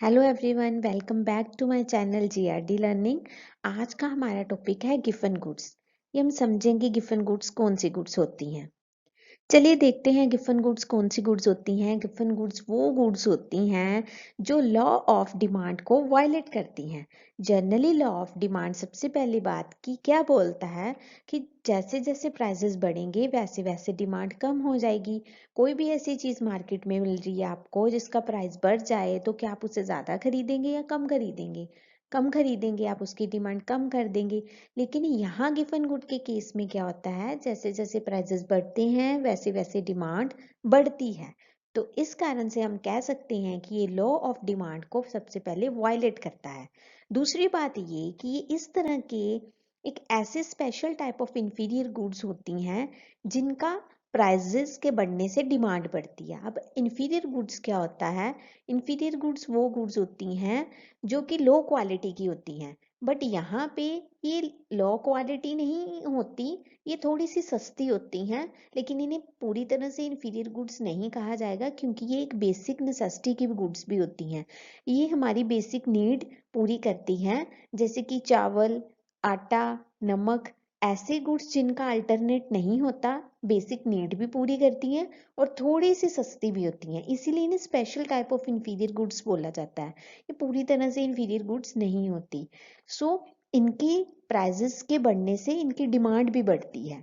Hello everyone, welcome back to my channel GRD learning. आज का हमारा टॉपिक है गिफन गुड्स। ये हम समझेंगे गिफन गुड्स कौन सी गुड्स होती हैं। चलिए देखते हैं गिफन गुड्स कौन सी गुड्स होती हैं। गिफन गुड्स वो गुड्स होती हैं जो लॉ ऑफ डिमांड को वायलेट करती हैं। जनरली लॉ ऑफ डिमांड सबसे पहली बात की क्या बोलता है कि जैसे जैसे प्राइसेस बढ़ेंगे वैसे वैसे डिमांड कम हो जाएगी। कोई भी ऐसी चीज़ मार्केट में मिल रही है आपको जिसका प्राइस बढ़ जाए तो क्या आप उसे ज़्यादा खरीदेंगे या कम खरीदेंगे? कम खरीदेंगे, आप उसकी डिमांड कम कर देंगे। लेकिन यहाँ गिफन गुड के केस में क्या होता है, जैसे जैसे प्राइसेस बढ़ते हैं वैसे वैसे डिमांड बढ़ती है। तो इस कारण से हम कह सकते हैं कि ये लॉ ऑफ डिमांड को सबसे पहले वायलेट करता है। दूसरी बात ये कि ये इस तरह के एक ऐसे special type of inferior goods होती हैं जिनका प्राइजेस के बढ़ने से डिमांड बढ़ती है। अब इंफीरियर गुड्स क्या होता है? इंफीरियर गुड्स वो गुड्स होती हैं जो कि लो क्वालिटी की होती हैं। बट यहाँ पे ये लो क्वालिटी नहीं होती, ये थोड़ी सी सस्ती होती हैं। लेकिन इन्हें पूरी तरह से इंफीरियर गुड्स नहीं कहा जाएगा क्योंकि ये एक बेसिक नेसेसिटी की गुड्स भी होती हैं। ये हमारी बेसिक नीड पूरी करती हैं, जैसे कि चावल, आटा, नमक, ऐसे गुड्स जिनका अल्टरनेट नहीं होता, बेसिक नीड भी पूरी करती हैं और थोड़ी सी सस्ती भी होती हैं। इसीलिए इन्हें special type of inferior goods बोला जाता है। ये पूरी तरह से इंफीरियर गुड्स नहीं होती। सो इनकी प्राइजेस के बढ़ने से इनकी डिमांड भी बढ़ती है।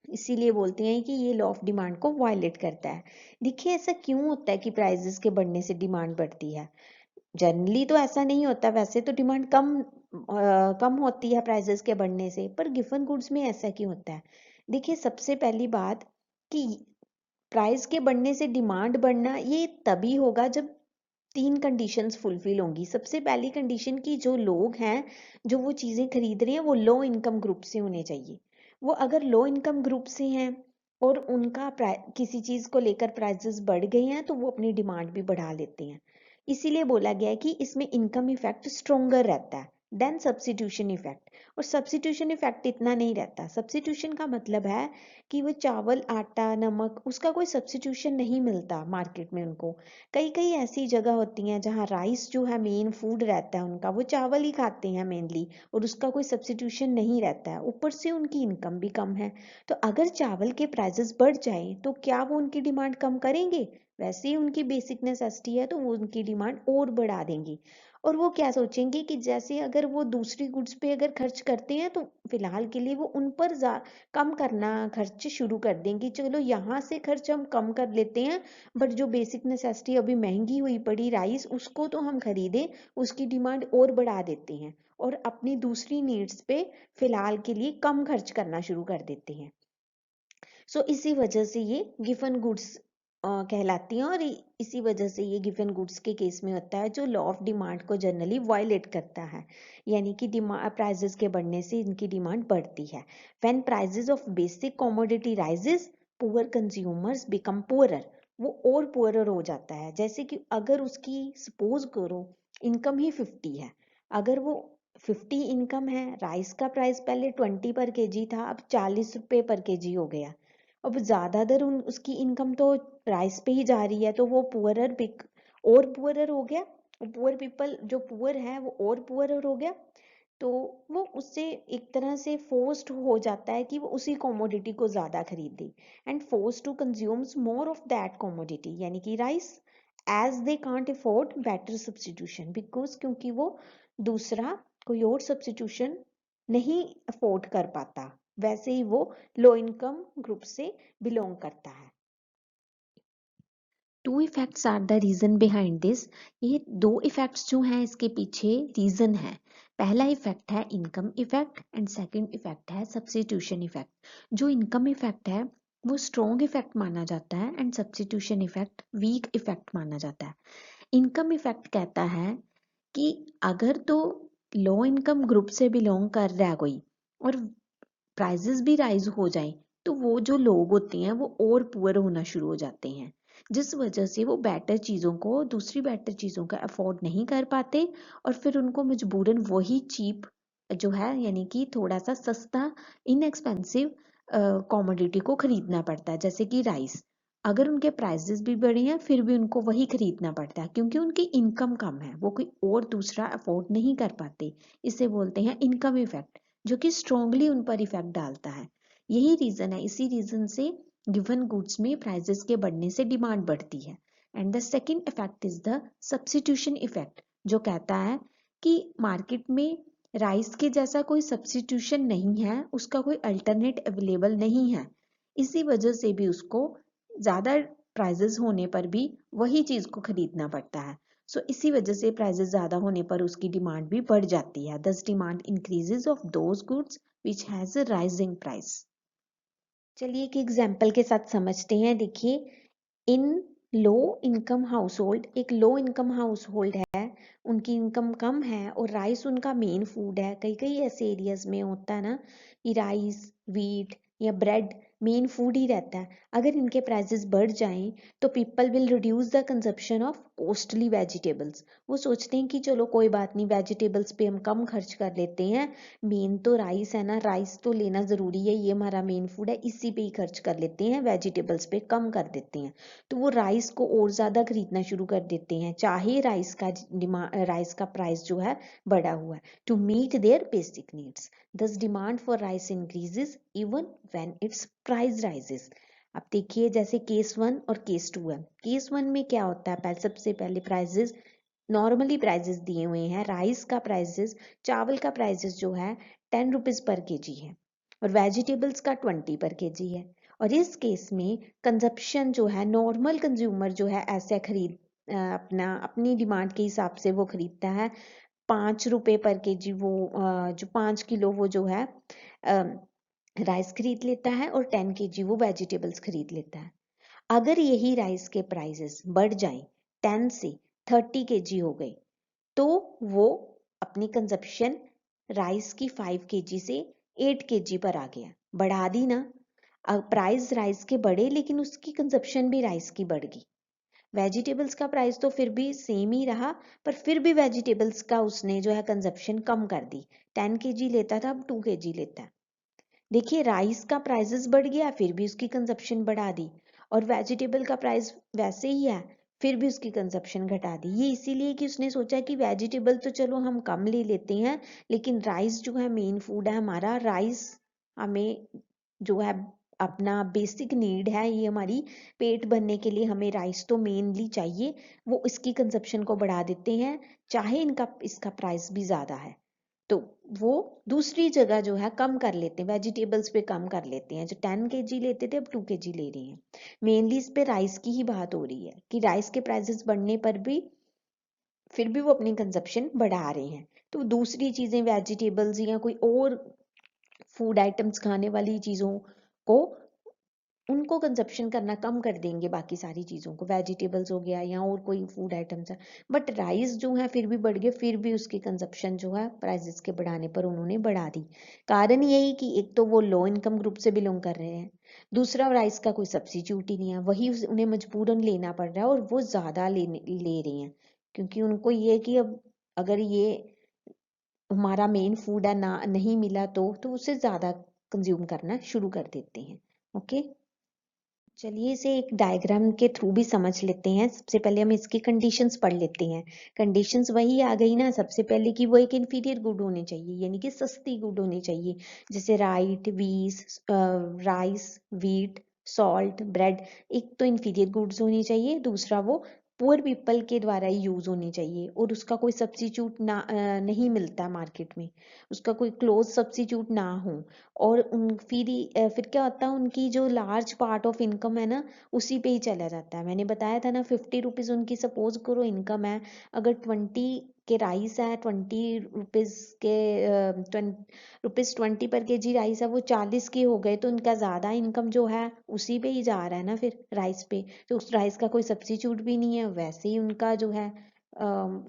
इसीलिए बोलते हैं कि ये लॉ ऑफ डिमांड को वायलेट करता है। देखिए ऐसा क्यों होता है कि प्राइजेस के बढ़ने से डिमांड बढ़ती है? जनरली तो ऐसा नहीं होता, वैसे तो डिमांड कम होती है प्राइजेस के बढ़ने से, पर गिफन गुड्स में ऐसा क्यों होता है? देखिए सबसे पहली बात कि प्राइस के बढ़ने से डिमांड बढ़ना ये तभी होगा जब तीन कंडीशंस फुलफिल होंगी। सबसे पहली कंडीशन की जो लोग हैं जो वो चीज़ें खरीद रहे हैं वो लो इनकम ग्रुप से होने चाहिए। वो अगर लो इनकम ग्रुप से हैं और उनका किसी चीज़ को लेकर प्राइसेस बढ़ गए हैं तो वो अपनी डिमांड भी बढ़ा लेते हैं। इसीलिए बोला गया है कि इसमें इनकम इफेक्ट स्ट्रोंगर रहता है देन सब्सिट्यूशन इफेक्ट। और सब्सिट्यूशन इफेक्ट इतना नहीं रहता। सब्सिट्यूशन का मतलब है कि वो चावल, आटा, नमक, उसका कोई सब्सिट्यूशन नहीं मिलता मार्केट में उनको। कई कई ऐसी जगह होती हैं जहाँ राइस जो है मेन फूड रहता है उनका, वो चावल ही खाते हैं मेनली और उसका कोई सब्सिट्यूशन नहीं रहता है। ऊपर से उनकी इनकम भी कम है। तो अगर चावल के प्राइसेस बढ़ जाए तो क्या वो उनकी डिमांड कम करेंगे? वैसे ही उनकी बेसिक नेसेसिटी है तो वो उनकी डिमांड और बढ़ा देंगी। और वो क्या सोचेंगे कि जैसे अगर वो दूसरी गुड्स पे अगर खर्च करते हैं तो फिलहाल के लिए वो उन पर कम करना खर्च शुरू कर देंगे। चलो यहाँ से खर्च हम कम कर लेते हैं, बट जो बेसिक नेसेसिटी अभी महंगी हुई पड़ी राइस, उसको तो हम खरीदें, उसकी डिमांड और बढ़ा देते हैं और अपनी दूसरी नीड्स पे फिलहाल के लिए कम खर्च करना शुरू कर देते हैं। सो इसी वजह से ये गिवन गुड्स कहलाती हैं और इसी वजह से ये गिवन गुड्स के केस में होता है जो लॉ ऑफ डिमांड को जनरली वायलेट करता है। यानी कि प्राइजेस के बढ़ने से इनकी डिमांड बढ़ती है। When prices of basic commodity rises, poor consumers become poorer. वो और पुअरर हो जाता है। जैसे कि अगर उसकी सपोज करो इनकम ही 50 है, अगर वो 50 इनकम है, राइस का प्राइस पहले 20 पर केजी था, अब 40 रुपये पर केजी हो गया। अब ज्यादातर उसकी इनकम तो राइस पे ही जा रही है, तो वो पुअरर बिक और पुअरर हो गया। पुअर पीपल जो पुअर है वो और पुअरर हो गया। तो वो उससे एक तरह से फोर्स्ड हो जाता है कि वो उसी कमोडिटी को ज्यादा खरीदे and force to consumes more of that commodity, यानी कि rice, as they can't afford better substitution, because क्योंकि वो दूसरा कोई और सब्सटीट्यूशन नहीं अफोर्ड कर पाता। वैसे ही वो लो इनकम ग्रुप से बिलोंग करता है। Two effects are the reason behind this. ये दो इफेक्ट्स जो हैं इसके पीछे रीजन है। पहला इफेक्ट है income effect and second effect है सब्स्टिट्यूशन इफेक्ट। जो इनकम इफेक्ट है वो स्ट्रॉन्ग इफेक्ट माना जाता है and substitution effect weak effect माना जाता है। इनकम इफेक्ट कहता है कि अगर तो लो इनकम ग्रुप से बिलोंग कर रहा है कोई और प्राइजेस भी राइज हो जाएं तो वो जो लोग होते हैं वो और पुअर होना शुरू हो जाते हैं, जिस वजह से वो बेटर चीज़ों को, दूसरी बेटर चीज़ों का अफोर्ड नहीं कर पाते और फिर उनको मजबूरन वही चीप जो है यानी कि थोड़ा सा सस्ता इनएक्सपेंसिव कमोडिटी को खरीदना पड़ता है, जैसे कि राइस। अगर उनके प्राइसेस भी बढ़े हैं फिर भी उनको वही खरीदना पड़ता है क्योंकि उनकी इनकम कम है, वो कोई और दूसरा अफोर्ड नहीं कर पाते। इसे बोलते हैं इनकम इफेक्ट, जो कि स्ट्रांगली उन पर इफेक्ट डालता है। यही रीजन है, इसी रीजन से गिवन गुड्स में प्राइसेस के बढ़ने से डिमांड बढ़ती है। And the second effect is the substitution effect, जो कहता है कि मार्केट में राइस के जैसा कोई सब्सिट्यूशन नहीं है, उसका कोई अल्टरनेट अवेलेबल नहीं है। इसी वजह से भी उसको ज्यादा प्राइजेस होने पर भी वही चीज को खरीदना पड़ता है। सो इसी वजह से प्राइजेस ज्यादा होने पर उसकी डिमांड भी बढ़ जाती है। दस demand increases of those goods which has a rising price. चलिए एक एग्जांपल के साथ समझते हैं। देखिए, इन लो इनकम हाउस होल्ड, एक लो इनकम हाउस होल्ड है, उनकी इनकम कम है और राइस उनका मेन फूड है। कई कई ऐसे एरियाज में होता है ना कि राइस, व्हीट या ब्रेड मेन फूड ही रहता है। अगर इनके प्राइसेस बढ़ जाएं तो people will reduce the consumption of costly vegetables. वो सोचते हैं कि चलो कोई बात नहीं, वेजिटेबल्स पे हम कम खर्च कर लेते हैं, मेन तो राइस है ना, राइस तो लेना जरूरी है, ये हमारा मेन फूड है, इसी पे ही खर्च कर लेते हैं, वेजिटेबल्स पे कम कर देते हैं। तो वो राइस को और ज्यादा खरीदना शुरू कर देते हैं, चाहे राइस का प्राइस जो है बढ़ा हुआ है, to meet their basic needs. Thus demand for rice increases even when its price rises. अब देखिए, जैसे केस 1 और केस 2 है। केस 1 में क्या होता है, पहले सबसे पहले प्राइजेस, नॉर्मली प्राइजेस दिए हुए हैं। राइस का प्राइजेस, चावल का प्राइजेस जो है 10 रुपीज पर केजी है और वेजिटेबल्स का 20 पर केजी है। और इस केस में कंजप्शन जो है, नॉर्मल कंज्यूमर जो है ऐसे खरीद अपनी डिमांड के हिसाब से वो खरीदता है 5 रुपए पर केजी। वो जो 5 किलो वो जो है राइस खरीद लेता है और 10 केजी वो वेजिटेबल्स खरीद लेता है। अगर यही राइस के प्राइसेस बढ़ जाएं, 10 से 30 केजी हो गए, तो वो अपनी कंजप्शन राइस की 5 केजी से 8 केजी पर आ गया, बढ़ा दी ना। प्राइस राइस के बढ़े लेकिन उसकी कंजप्शन भी राइस की बढ़ गई। वेजिटेबल्स का प्राइस तो फिर भी सेम ही रहा, पर फिर भी वेजिटेबल्स का उसने जो है कंजप्शन कम कर दी। 10 केजी लेता था, अब 2 केजी लेता है। देखिए, राइस का प्राइसेस बढ़ गया फिर भी उसकी कंजप्शन बढ़ा दी, और वेजिटेबल का प्राइस वैसे ही है फिर भी उसकी कंजप्शन घटा दी। ये इसीलिए कि उसने सोचा कि वेजिटेबल तो चलो हम कम ले लेते हैं, लेकिन राइस जो है मेन फूड है हमारा, राइस हमें जो है अपना बेसिक नीड है, ये हमारी पेट भरने के लिए हमें राइस तो मेनली चाहिए। वो इसकी कंजप्शन को बढ़ा देते हैं, चाहे इनका इसका प्राइस भी ज्यादा है। तो वो दूसरी जगह जो है कम कर लेते हैं, वेजिटेबल्स पे कम कर लेते हैं। जो 10 केजी लेते थे अब 2 केजी ले रहे हैं। मेनली इस पे राइस की ही बात हो रही है कि राइस के प्राइसेस बढ़ने पर भी फिर भी वो अपनी कंजप्शन बढ़ा रहे हैं। तो दूसरी चीजें, वेजिटेबल्स या कोई और फूड आइटम्स खाने वाली चीजों को, उनको कंजप्शन करना कम कर देंगे, बाकी सारी चीज़ों को, वेजिटेबल्स हो गया या और कोई फूड आइटम्स है। बट राइस जो है फिर भी बढ़ गया, फिर भी उसकी कंजप्शन जो है प्राइसेस के बढ़ाने पर उन्होंने बढ़ा दी। कारण यही कि एक तो वो लो इनकम ग्रुप से बिलोंग कर रहे हैं, दूसरा राइस का कोई सब्सिट्यूट ही नहीं है, वही उन्हें मजबूरन लेना पड़ रहा है और वो ज़्यादा ले रहे हैं, क्योंकि उनको ये कि अब अगर ये हमारा मेन फूड है ना, नहीं मिला तो उसे ज़्यादा कंज्यूम करना शुरू कर देते हैं। ओके, चलिए इसे एक डायग्राम के थ्रू भी समझ लेते हैं। सबसे पहले हम इसकी कंडीशंस पढ़ लेते हैं। कंडीशंस वही आ गई ना सबसे पहले कि वो एक इंफीरियर गुड होनी चाहिए, यानी कि सस्ती गुड होनी चाहिए, जैसे राइस, व्हीट, सॉल्ट, ब्रेड। एक तो इंफीरियर गुड्स होनी चाहिए, दूसरा वो पुअर पीपल के द्वारा ही यूज होनी चाहिए और उसका कोई सब्सिट्यूट ना नहीं मिलता मार्केट में, उसका कोई क्लोज सब्सिट्यूट ना हो। और फिर क्या होता है, उनकी जो लार्ज पार्ट ऑफ इनकम है ना उसी पे ही चला जाता है। मैंने बताया था ना, 50 रुपीज उनकी सपोज करो इनकम है, अगर 20 के राइस है, 20 रुपीज के 20 रुपीज पर केजी राइस है, वो 40 के हो गए, तो उनका ज्यादा इनकम जो है उसी पे ही जा रहा है ना फिर राइस पे। तो उस राइस का कोई सब्सिट्यूट भी नहीं है, वैसे ही उनका जो है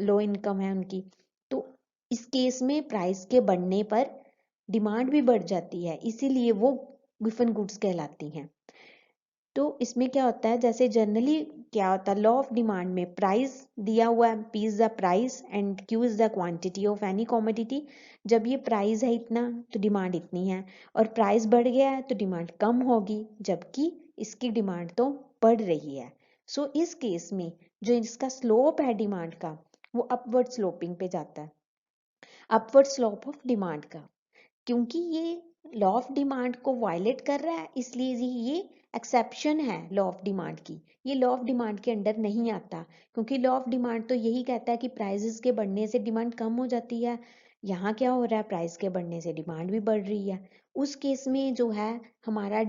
लो इनकम है उनकी। तो इस केस में प्राइस के बढ़ने पर डिमांड भी बढ़ जाती है, इसीलिए वो गिफन गुड्स कहलाती हैं। तो इसमें क्या होता है, जैसे जनरली क्या होता है, लॉ ऑफ डिमांड में प्राइस दिया हुआ है, P is the price and Q is the quantity of any commodity. जब ये प्राइस है इतना तो डिमांड इतनी है, और प्राइस बढ़ गया है तो डिमांड कम होगी, जबकि इसकी डिमांड तो बढ़ रही है। सो इस केस में जो इसका स्लोप है डिमांड का वो अपवर्ड स्लोपिंग पे जाता है, अपवर्ड स्लोप ऑफ डिमांड का। क्योंकि ये लॉ ऑफ डिमांड को वायलेट कर रहा है इसलिए ये एक्सेप्शन है लॉ ऑफ डिमांड की, ये लॉ ऑफ डिमांड के अंडर नहीं आता। क्योंकि लॉ ऑफ डिमांड तो यही कहता है कि प्राइसेस के बढ़ने से डिमांड कम हो जाती है। यहाँ क्या हो रहा है, प्राइस के बढ़ने से डिमांड भी बढ़ रही है। उस केस में जो है हमारा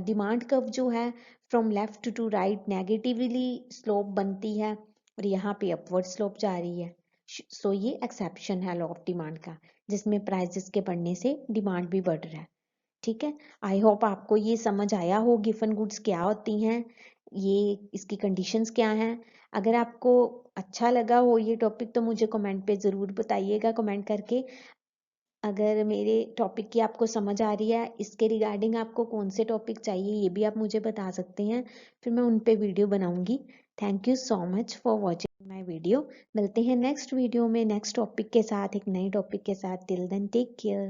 डिमांड कर्व जो है from left to right negatively slope बनती है और यहाँ पे अपवर्ड स्लोप जा रही है। सो ये एक्सेप्शन है लॉ ऑफ डिमांड का, जिसमें प्राइसेस के बढ़ने से डिमांड भी बढ़ रहा है। ठीक है, आई होप आपको ये समझ आया हो गिवन गुड्स क्या होती हैं, ये इसकी कंडीशंस क्या हैं। अगर आपको अच्छा लगा हो ये टॉपिक तो मुझे कमेंट पे ज़रूर बताइएगा कमेंट करके। अगर मेरे टॉपिक की आपको समझ आ रही है, इसके रिगार्डिंग आपको कौन से टॉपिक चाहिए ये भी आप मुझे बता सकते हैं, फिर मैं उन पे वीडियो बनाऊंगी। Thank you so much for watching my video. मिलते हैं नेक्स्ट वीडियो में नेक्स्ट टॉपिक के साथ, एक नए टॉपिक के साथ। Till then take care.